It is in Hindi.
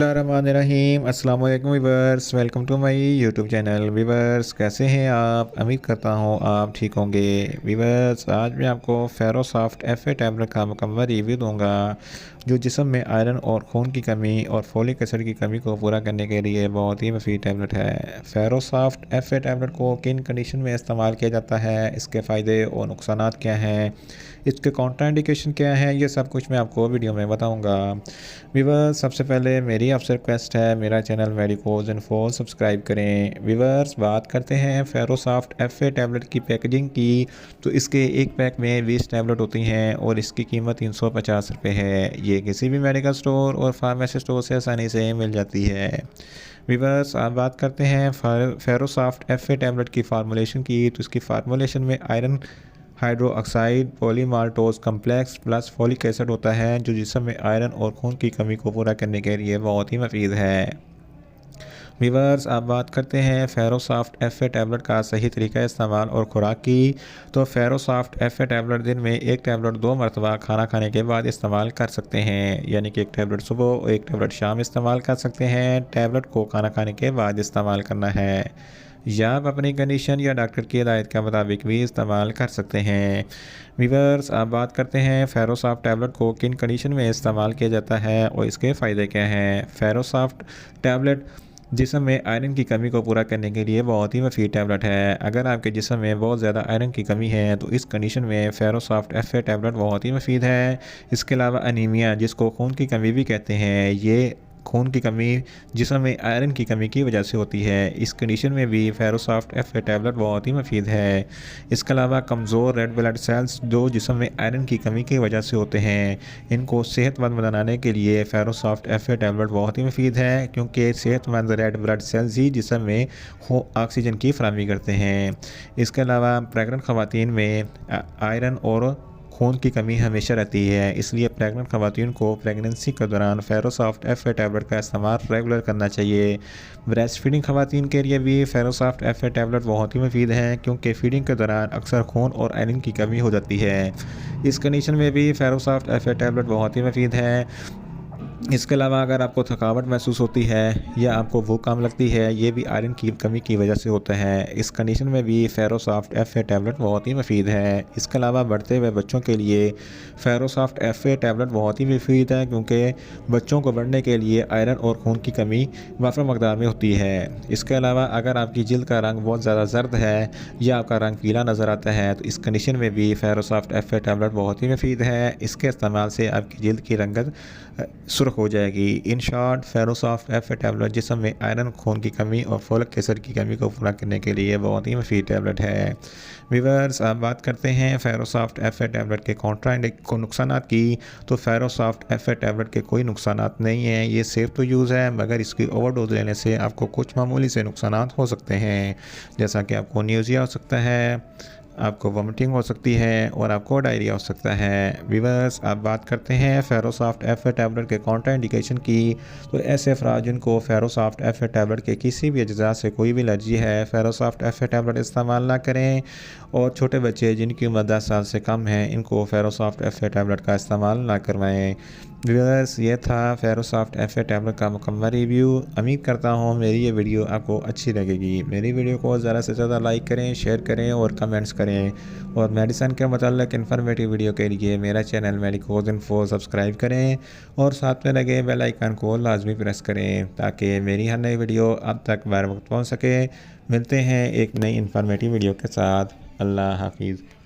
रहीम अस्सलाम वालेकुम viewers, welcome to my YouTube channel. Viewers कैसे हैं आप? उम्मीद करता हूँ आप ठीक होंगे। वीवर्स आज मैं आपको फेरोसॉफ्ट FA टैबलेट का मुकम्मल रिव्यू दूंगा जो जिस्म में आयरन और खून की कमी और फोलिक एसिड की कमी को पूरा करने के लिए बहुत ही मुफीद टैबलेट है। फेरोसॉफ्ट FA टैबलेट को किन कंडीशन में इस्तेमाल किया जाता है, इसके फ़ायदे और नुकसानात क्या हैं, इसके कॉन्ट्राइंडिकेशन क्या है, ये सब कुछ मैं आपको वीडियो में बताऊंगा। व्यूवर्स सबसे पहले मेरी आपसे रिक्वेस्ट है, मेरा चैनल मेडिकोज इन्फो सब्सक्राइब करें। व्यूवर्स बात करते हैं फेरोसॉफ्ट FA टैबलेट की पैकेजिंग की, तो इसके एक पैक में 20 टैबलेट होती हैं और इसकी कीमत 350 रुपये है। ये किसी भी मेडिकल स्टोर और फार्मेसी स्टोर से आसानी से मिल जाती है। व्यूवर्स आप बात करते हैं फेरोसॉफ्ट FA टैबलेट की फार्मूलेशन की, तो इसकी फार्मूलेशन में iron hydroxide polymaltose complex plus folic acid होता है जो जिस्म में आयरन और खून की कमी को पूरा करने के लिए बहुत ही मुफीद है। व्यूवर्स आप बात करते हैं फेरोसॉफ्ट FA टैबलेट का सही तरीका इस्तेमाल और खुराक की, तो फेरोसॉफ्ट FA टैबलेट दिन में एक टैबलेट 2 मरतबा खाना खाने के बाद इस्तेमाल कर सकते हैं, यानी कि एक टैबलेट सुबह और एक टैबलेट शाम इस्तेमाल कर सकते हैं। टैबलेट को खाना खाने के बाद इस्तेमाल करना है, या आप अपनी कंडीशन या डॉक्टर की हिदायत के मुताबिक भी इस्तेमाल कर सकते हैं। व्यूवर्स आप बात करते हैं फेरोसॉफ्ट टैबलेट को किन कंडीशन में इस्तेमाल किया जाता है और इसके फ़ायदे क्या हैं। फेरोसॉफ्ट टैबलेट जिस्म में आयरन की कमी को पूरा करने के लिए बहुत ही मुफीद टैबलेट है। अगर आपके जिस्म में बहुत ज़्यादा आयरन की कमी है तो इस कंडीशन में फेरोसॉफ्ट FA टैबलेट बहुत ही मुफीद है। इसके अलावा अनीमिया, जिसको खून की कमी भी कहते हैं, ये खून की कमी जिस्म में आयरन की कमी की वजह से होती है। इस कंडीशन में भी फेरोसॉफ्ट FA टैबलेट बहुत ही मुफीद है। इसके अलावा कमज़ोर रेड ब्लड सेल्स जो जिस्म में आयरन की कमी की वजह से होते हैं, इनको सेहतमंद बनाने के लिए फेरोसॉफ्ट FA टैबलेट बहुत ही मुफीद है, क्योंकि सेहतमंद रेड ब्लड सेल्स ही जिस्म में ऑक्सीजन की फराहमी करते हैं। इसके अलावा प्रेग्नेंट ख़वातीन में आयरन और खून की कमी हमेशा रहती है, इसलिए प्रेग्नेंट ख़वातीन को प्रेगनेंसी के दौरान फेरोसॉफ्ट FA टैबलेट का इस्तेमाल रेगुलर करना चाहिए। ब्रेस्ट फीडिंग ख़वातीन के लिए भी फेरोसॉफ्ट FA टैबलेट बहुत ही मुफीद है, क्योंकि फीडिंग के दौरान अक्सर खून और आयरन की कमी हो जाती है। इस कंडीशन में भी फेरोसॉफ्ट FA टैबलेट बहुत ही मुफीद है। इसके अलावा अगर आपको थकावट महसूस होती है या आपको भूख कम लगती है, ये भी आयरन की कमी की वजह से होता है। इस कंडीशन में भी फेरोसॉफ्ट FA टैबलेट बहुत ही मुफीद है। इसके अलावा बढ़ते हुए बच्चों के लिए फेरोसॉफ्ट FA टैबलेट बहुत ही मुफीद है, क्योंकि बच्चों को बढ़ने के लिए आयरन और खून की कमी वाफर मकदार में होती है। इसके अलावा अगर आपकी जिल्द का रंग बहुत ज़्यादा जर्द है या आपका रंग पीला नज़र आता है, तो इस कंडीशन में भी फेरोसॉफ्ट FA टैबलेट बहुत ही मुफीद है। इसके इस्तेमाल से आपकी जिल्द की रंगत सुर्ख हो जाएगी। इन शॉर्ट फेरोसॉफ्ट FA टैबलेट जिस्म में आयरन, खून की कमी और फोलिक एसिड की कमी को पूरा करने के लिए बहुत ही मुफीद टैबलेट है। व्यूअर्स आप बात करते हैं फेरोसॉफ्ट FA टैबलेट के नुकसानात की, तो फेरोसॉफ्ट FA टैबलेट के कोई नुकसानात नहीं हैं। ये सेफ़ टू यूज़ है, मगर इसकी ओवरडोज लेने से आपको कुछ मामूली से नुकसानात हो सकते हैं, जैसा कि आपको न्यूज़िया हो सकता है, आपको वोमिटिंग हो सकती है और आपको डायरिया हो सकता है। व्यूअर्स आप बात करते हैं फेरोसॉफ्ट FA टैबलेट के कॉन्ट्राइंडिकेशन की, तो ऐसे अफराद जिनको फेरोसॉफ्ट FA टैबलेट के किसी भी अज्जा से कोई भी एलर्जी है, फेरोसॉफ्ट FA टैबलेट इस्तेमाल ना करें। और छोटे बच्चे जिनकी उम्र 10 साल से कम है, इनको फेरोसॉफ्ट FA टैबलेट का इस्तेमाल ना करवाएं। व्यूअर्स ये था फेरोसॉफ्ट FA टैबलेट का मुकम्मल रिव्यू। उम्मीद करता हूँ मेरी ये वीडियो आपको अच्छी लगेगी। मेरी वीडियो को ज़्यादा से ज़्यादा लाइक करें, शेयर करें और कमेंट्स करें, और मेडिसिन के मतलब इन्फॉर्मेटिव वीडियो के लिए मेरा चैनल मेडिकोज इन्फो सब्सक्राइब करें और साथ में लगे बेल आइकन को लाजमी प्रेस करें, ताकि मेरी हर नई वीडियो अब तक बर वक्त पहुँच सके। मिलते हैं एक नई इन्फॉर्मेटिव वीडियो के साथ। अल्लाह हाफिज़।